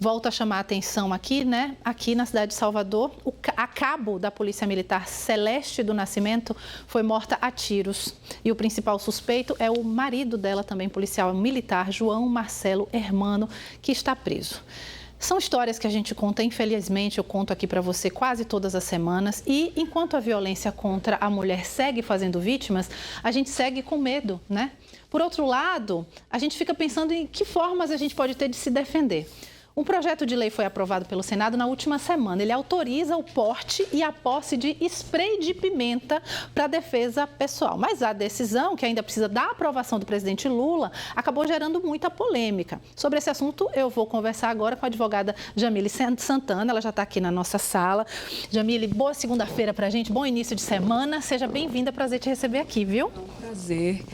Volto a chamar a atenção aqui, né? Aqui na cidade de Salvador, a cabo da Polícia Militar Celeste do Nascimento foi morta a tiros. E o principal suspeito é o marido dela, também policial militar, João Marcelo Hermano, que está preso. São histórias que a gente conta, infelizmente, eu conto aqui para você quase todas as semanas. E enquanto a violência contra a mulher segue fazendo vítimas, a gente segue com medo, né? Por outro lado, a gente fica pensando em que formas a gente pode ter de se defender. Um projeto de lei foi aprovado pelo Senado na última semana. Ele autoriza o porte e a posse de spray de pimenta para defesa pessoal. Mas a decisão, que ainda precisa da aprovação do presidente Lula, acabou gerando muita polêmica. Sobre esse assunto, eu vou conversar agora com a advogada Jamile Santana. Ela já está aqui na nossa sala. Jamile, boa segunda-feira para a gente, bom início de semana. Seja bem-vinda, prazer te receber aqui, viu? É um prazer.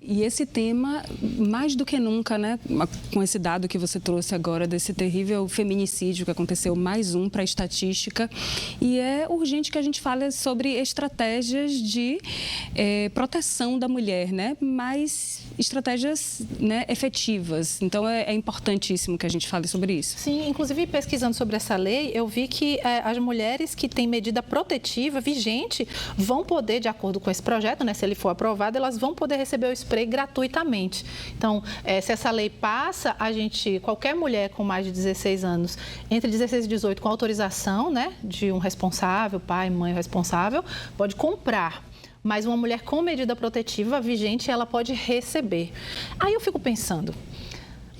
E esse tema, mais do que nunca, né, com esse dado que você trouxe agora, desse terrível feminicídio que aconteceu, mais um para a estatística, e é urgente que a gente fale sobre estratégias de proteção da mulher, né, mas estratégias, né, efetivas. Então, é importantíssimo que a gente fale sobre isso. Sim, inclusive pesquisando sobre essa lei, eu vi que as mulheres que têm medida protetiva vigente vão poder, de acordo com esse projeto, né, se ele for aprovado, elas vão poder receber o spray gratuitamente. Então, se essa lei passa, qualquer mulher com mais de 16 anos, entre 16 e 18, com autorização, né, de um responsável, pai, mãe responsável, pode comprar. Mas uma mulher com medida protetiva vigente, ela pode receber. Aí eu fico pensando,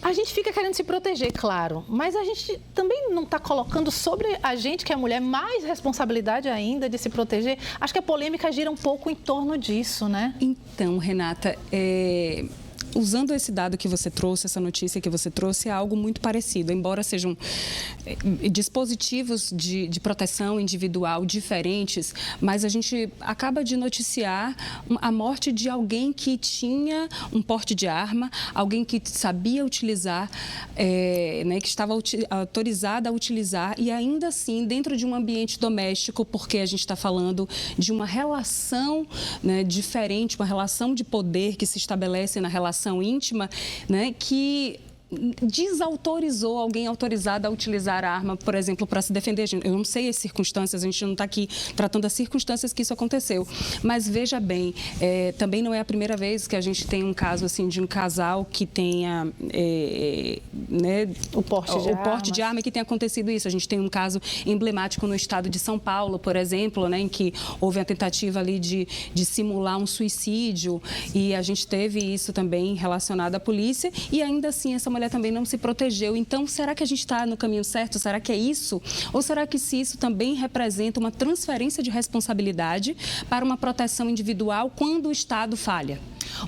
a gente fica querendo se proteger, claro, mas a gente também não está colocando sobre a gente, que é mulher, mais responsabilidade ainda de se proteger? Acho que a polêmica gira um pouco em torno disso, né? Então, Renata, usando esse dado que você trouxe, essa notícia que você trouxe, é algo muito parecido, embora sejam dispositivos de proteção individual diferentes, mas a gente acaba de noticiar a morte de alguém que tinha um porte de arma, alguém que sabia utilizar, né, que estava autorizada a utilizar, e ainda assim dentro de um ambiente doméstico, porque a gente está falando de uma relação, né, diferente, uma relação de poder que se estabelece na relação íntima, né, que desautorizou alguém autorizado a utilizar a arma, por exemplo, para se defender. Eu não sei as circunstâncias, a gente não está aqui tratando as circunstâncias que isso aconteceu. Mas veja bem, também não é a primeira vez que a gente tem um caso assim de um casal que tenha né, o porte de arma, que tenha acontecido isso. A gente tem um caso emblemático no estado de São Paulo, por exemplo, né, em que houve a tentativa ali de simular um suicídio, e a gente teve isso também relacionado à polícia, e ainda assim essa mulher também não se protegeu. Então, será que a gente está no caminho certo? Será que é isso? Ou será que isso também representa uma transferência de responsabilidade para uma proteção individual quando o Estado falha?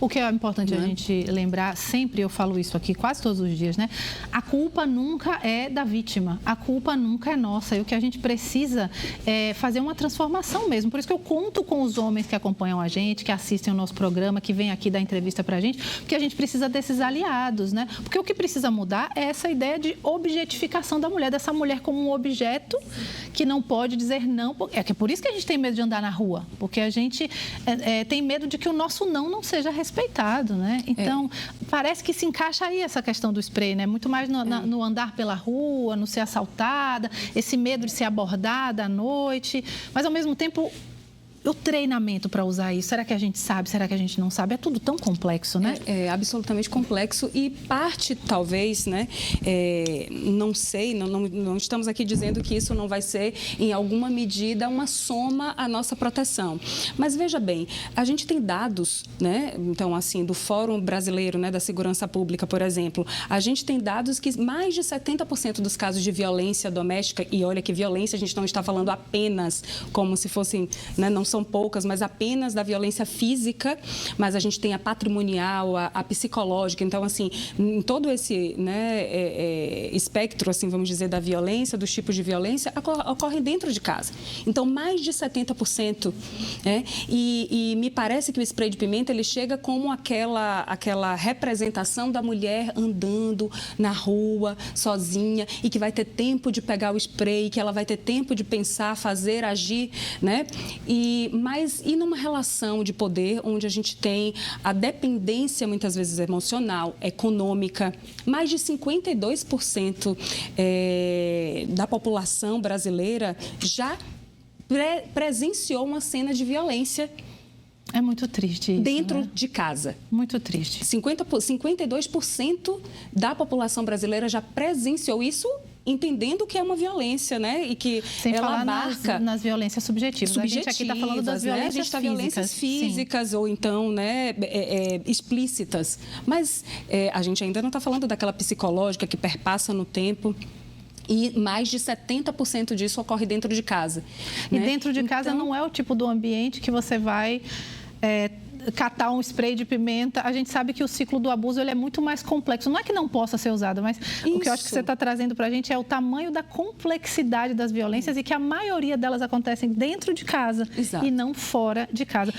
O que é importante a gente lembrar, sempre eu falo isso aqui, quase todos os dias, né? A culpa nunca é da vítima, a culpa nunca é nossa. E o que a gente precisa é fazer uma transformação mesmo. Por isso que eu conto com os homens que acompanham a gente, que assistem o nosso programa, que vêm aqui dar entrevista pra gente, porque a gente precisa desses aliados, né? Porque o que precisa mudar é essa ideia de objetificação da mulher, dessa mulher como um objeto que não pode dizer não. É por isso que a gente tem medo de andar na rua, porque a gente tem medo de que o nosso não seja respeitado, né? Então, parece que se encaixa aí essa questão do spray, né? Muito mais no andar pela rua, no ser assaltada, esse medo de ser abordada à noite, mas ao mesmo tempo o treinamento para usar isso, será que a gente sabe, será que a gente não sabe? É tudo tão complexo, né? É absolutamente complexo, e parte, talvez, né, não sei, não estamos aqui dizendo que isso não vai ser, em alguma medida, uma soma à nossa proteção. Mas, veja bem, a gente tem dados, né, então, assim, do Fórum Brasileiro, né, da Segurança Pública, por exemplo, a gente tem dados que mais de 70% dos casos de violência doméstica, e olha que violência, a gente não está falando apenas como se fossem, né, não são poucas, mas apenas da violência física, mas a gente tem a patrimonial, a psicológica. Então, assim, em todo esse, né, espectro, assim, vamos dizer, da violência, dos tipos de violência, ocorre dentro de casa. Então, mais de 70%. Né? E me parece que o spray de pimenta, ele chega como aquela representação da mulher andando na rua, sozinha, e que vai ter tempo de pegar o spray, que ela vai ter tempo de pensar, fazer, agir, né? E Mas numa relação de poder onde a gente tem a dependência, muitas vezes emocional, econômica, mais de 52% da população brasileira já presenciou uma cena de violência. É muito triste isso, dentro, né? de casa. Muito triste. 52% da população brasileira já presenciou isso, entendendo que é uma violência, né? E que sem ela falar abarca nas violências subjetivas. A gente aqui está falando das violências, né? A gente está violências físicas ou então, né, explícitas. Mas a gente ainda não está falando daquela psicológica que perpassa no tempo. E mais de 70% disso ocorre dentro de casa. E né? dentro de casa não é o tipo do ambiente que você vai catar um spray de pimenta. A gente sabe que o ciclo do abuso ele é muito mais complexo. Não é que não possa ser usado, mas o que eu acho que você está trazendo para a gente é o tamanho da complexidade das violências e que a maioria delas acontecem dentro de casa. Exato. E não fora de casa.